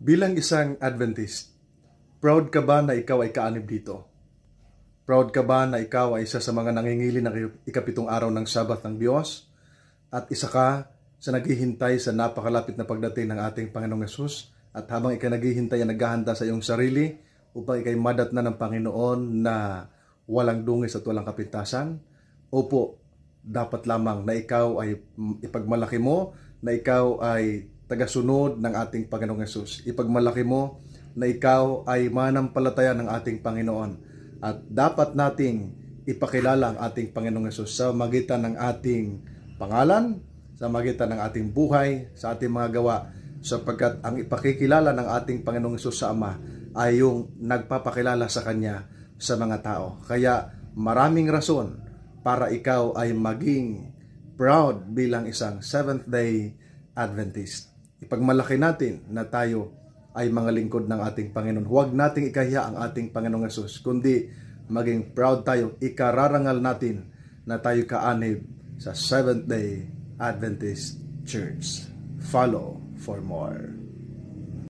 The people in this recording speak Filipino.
Bilang isang Adventist, proud ka ba na ikaw ay kaanib dito? Proud ka ba na ikaw ay isa sa mga nangingili ng ikapitong araw ng Sabat ng Diyos? At isa ka sa naghihintay sa napakalapit na pagdating ng ating Panginoong Yesus? At habang ikaw naghihintay ay naghahanda sa iyong sarili upang ikay madatnan ng Panginoon na walang dungis at walang kapintasan? Opo, dapat lamang na ikaw ay ipagmalaki mo, na ikaw ay tagasunod ng ating Panginoong Yesus. Ipagmalaki mo na ikaw ay manampalataya ng ating Panginoon. At dapat nating ipakilala ang ating Panginoong Yesus sa magitan ng ating pangalan, sa magitan ng ating buhay, sa ating mga gawa, sapagkat ang ipakikilala ng ating Panginoong Yesus sa Ama ay yung nagpapakilala sa Kanya sa mga tao. Kaya maraming rason para ikaw ay maging proud bilang isang Seventh-day Adventist. Ipagmalaki natin na tayo ay mga lingkod ng ating Panginoon. Huwag nating ikahiya ang ating Panginoong Yesus, kundi maging proud tayo, ikararangal natin na tayo kaanib sa Seventh-day Adventist Church. Follow for more.